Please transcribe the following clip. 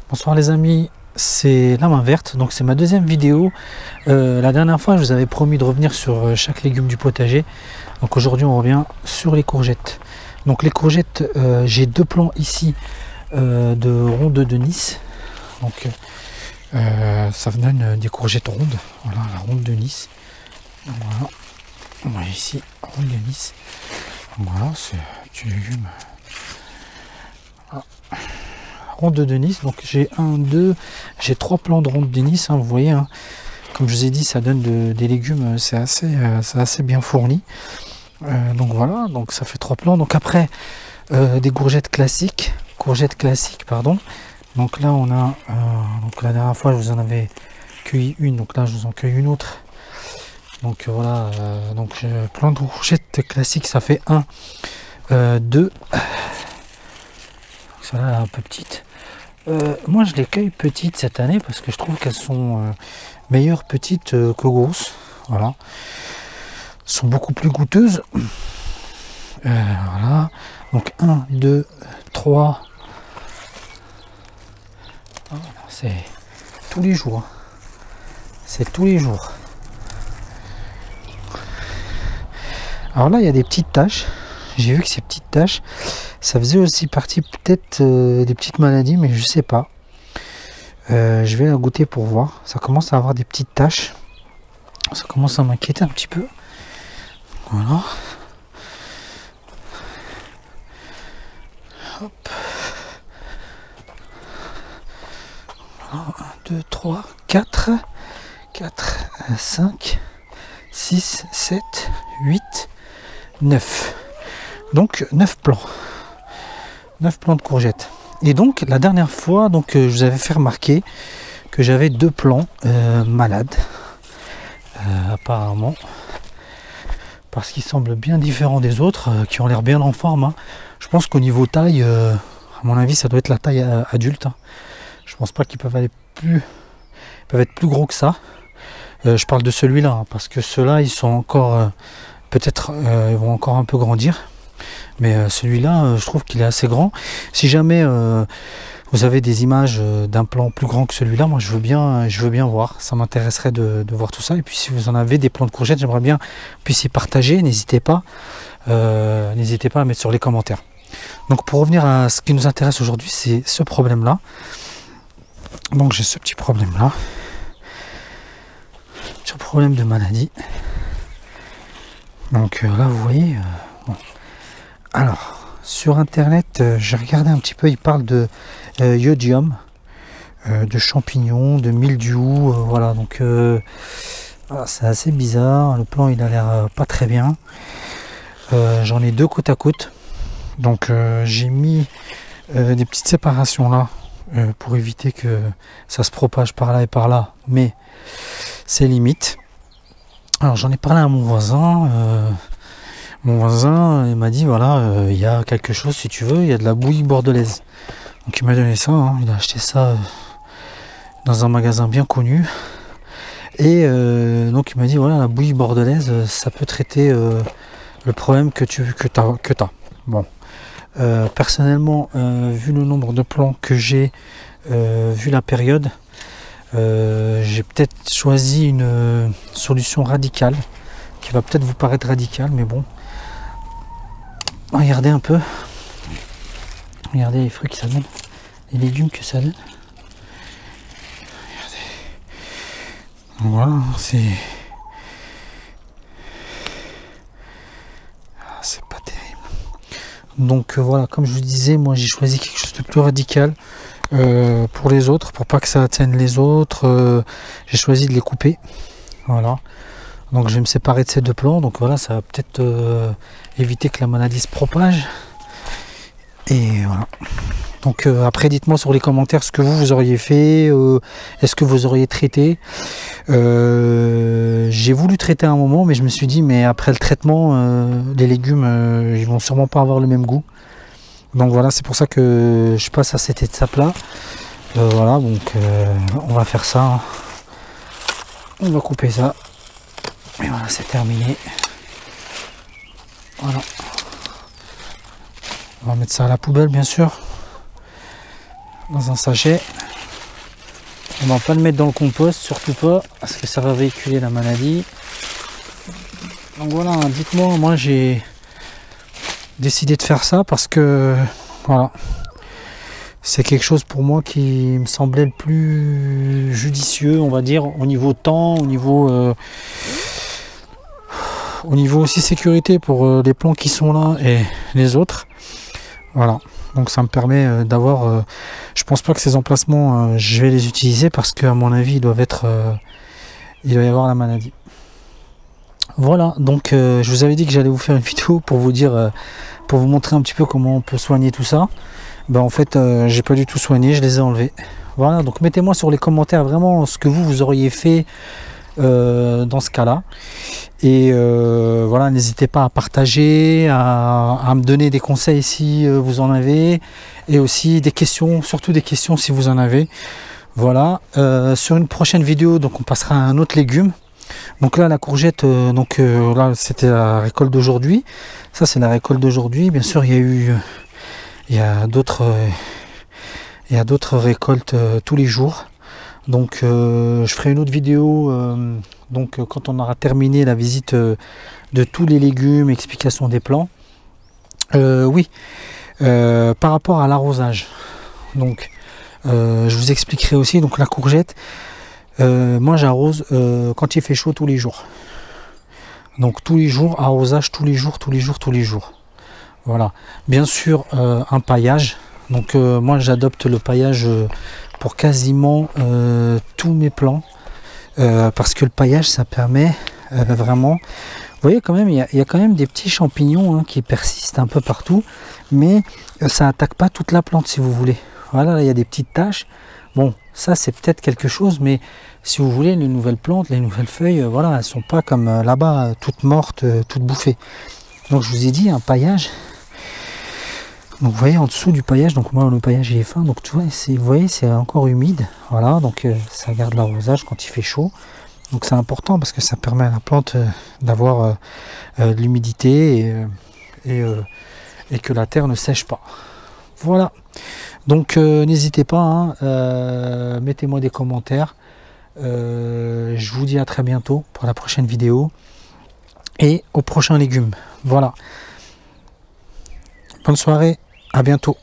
Bonsoir les amis, c'est la main verte, donc c'est ma deuxième vidéo. La dernière fois je vous avais promis de revenir sur chaque légume du potager, donc aujourd'hui on revient sur les courgettes. Donc les courgettes, j'ai deux plants ici de ronde de Nice, donc ça donne des courgettes rondes, voilà la ronde de Nice. Voilà, on voit ici ronde de Nice, voilà c'est du légume. Voilà. Ronde de Nice, donc j'ai j'ai trois plants de ronde de Nice, hein, vous voyez, hein. Comme je vous ai dit, ça donne des légumes, c'est assez bien fourni. Donc voilà, donc ça fait trois plants. Donc après, des courgettes classiques, pardon. Donc là on a, donc la dernière fois je vous en avais cueilli une, donc là je vous en cueille une autre. Donc voilà, donc plants de courgettes classiques, ça fait 1, 2. Celle-là est un peu petite. Moi je les cueille petites cette année parce que je trouve qu'elles sont meilleures petites que grosses. Voilà. Elles sont beaucoup plus goûteuses. Voilà. Donc 1, 2, 3. Voilà, c'est tous les jours. C'est tous les jours. Alors là il y a des petites taches. J'ai vu que ces petites taches, ça faisait aussi partie peut-être des petites maladies, mais je sais pas. Je vais la goûter pour voir. Ça commence à avoir des petites taches. Ça commence à m'inquiéter un petit peu. Voilà. Hop. Voilà. 1, 2, 3, 4. 4, 5, 6, 7, 8, 9. Donc 9 plants. 9 plants de courgettes. Et donc la dernière fois, donc, je vous avais fait remarquer que j'avais deux plants malades. Apparemment. Parce qu'ils semblent bien différents des autres, qui ont l'air bien en forme. Hein. Je pense qu'au niveau taille, à mon avis, ça doit être la taille adulte. Hein. Je pense pas qu'ils peuvent aller plus. Ils peuvent être plus gros que ça. Je parle de celui-là, hein, parce que ceux-là, ils sont encore. Peut-être ils vont encore un peu grandir. Mais celui-là, je trouve qu'il est assez grand. Si jamais vous avez des images d'un plan plus grand que celui-là, moi je veux bien voir. Ça m'intéresserait de voir tout ça. Et puis si vous en avez des plants de courgettes, j'aimerais bien que vous puissiez partager. N'hésitez pas à mettre sur les commentaires. Donc pour revenir à ce qui nous intéresse aujourd'hui, c'est ce problème-là. Donc j'ai ce petit problème-là. Ce problème de maladie. Donc là, vous voyez... bon. Alors, sur internet, j'ai regardé un petit peu, il parle de iodium, de champignons, de mildiou, voilà, donc voilà, c'est assez bizarre, le plan il a l'air pas très bien. J'en ai deux côte à côte, donc j'ai mis des petites séparations là, pour éviter que ça se propage par là et par là, mais c'est limite. Alors j'en ai parlé à mon voisin. Mon voisin il m'a dit voilà, il y a quelque chose si tu veux, il y a de la bouillie bordelaise. Donc il m'a donné ça, hein, il a acheté ça dans un magasin bien connu. Et donc il m'a dit voilà, la bouillie bordelaise, ça peut traiter le problème que t'as. Bon, personnellement, vu le nombre de plants que j'ai, vu la période, j'ai peut-être choisi une solution radicale qui va peut-être vous paraître radicale, mais bon. Regardez un peu. Regardez les fruits que ça donne. Les légumes que ça donne. Regardez. Voilà, c'est pas terrible. Donc voilà, comme je vous disais, moi j'ai choisi quelque chose de plus radical pour les autres, pour pas que ça atteigne les autres. J'ai choisi de les couper. Voilà. Donc je vais me séparer de ces deux plants, donc voilà, ça va peut-être éviter que la maladie se propage. Et voilà. Donc après dites-moi sur les commentaires ce que vous auriez fait, est-ce que vous auriez traité. J'ai voulu traiter à un moment, mais je me suis dit mais après le traitement, les légumes ils vont sûrement pas avoir le même goût. Donc voilà, c'est pour ça que je passe à cette étape là. Voilà, donc on va faire ça. Hein. On va couper ça. Et voilà, c'est terminé. Voilà. On va mettre ça à la poubelle, bien sûr. Dans un sachet. On va pas le mettre dans le compost, surtout pas, parce que ça va véhiculer la maladie. Donc voilà, dites-moi, moi j'ai décidé de faire ça parce que voilà, c'est quelque chose pour moi qui me semblait le plus judicieux, on va dire, au niveau temps, au niveau aussi sécurité pour les plants qui sont là et les autres. Voilà, donc ça me permet d'avoir, je pense pas que ces emplacements je vais les utiliser parce qu'à mon avis ils doivent être, il doit y avoir la maladie. Voilà, donc je vous avais dit que j'allais vous faire une vidéo pour vous dire, pour vous montrer un petit peu comment on peut soigner tout ça. Ben en fait j'ai pas du tout soigné, je les ai enlevés. Voilà, donc mettez-moi sur les commentaires vraiment ce que vous auriez fait dans ce cas là, et voilà, n'hésitez pas à partager, à me donner des conseils si vous en avez, et aussi des questions, surtout des questions si vous en avez. Voilà, sur une prochaine vidéo donc on passera à un autre légume. Donc là la courgette, là c'était la récolte d'aujourd'hui, ça c'est la récolte d'aujourd'hui. Bien sûr il y a d'autres récoltes tous les jours. Donc je ferai une autre vidéo quand on aura terminé la visite de tous les légumes, explication des plants. Oui, par rapport à l'arrosage, donc je vous expliquerai aussi. Donc la courgette, moi j'arrose quand il fait chaud tous les jours. Donc tous les jours, arrosage tous les jours. Voilà, bien sûr un paillage. Donc moi j'adopte le paillage pour quasiment tous mes plants, parce que le paillage ça permet vraiment, vous voyez quand même il y a quand même des petits champignons qui persistent un peu partout, mais ça attaque pas toute la plante si vous voulez. Voilà, là il y a des petites taches, bon ça c'est peut-être quelque chose, mais si vous voulez les nouvelles plantes, les nouvelles feuilles, voilà, elles sont pas comme là-bas toutes mortes, toutes bouffées. Donc je vous ai dit un paillage. Donc vous voyez en dessous du paillage, donc moi le paillage il est fin, donc tu vois, vous voyez c'est encore humide, voilà, donc ça garde l'arrosage quand il fait chaud. Donc c'est important parce que ça permet à la plante d'avoir de l'humidité et que la terre ne sèche pas. Voilà, donc n'hésitez pas, mettez-moi des commentaires. Je vous dis à très bientôt pour la prochaine vidéo et au prochain légume. Voilà, bonne soirée. À bientôt.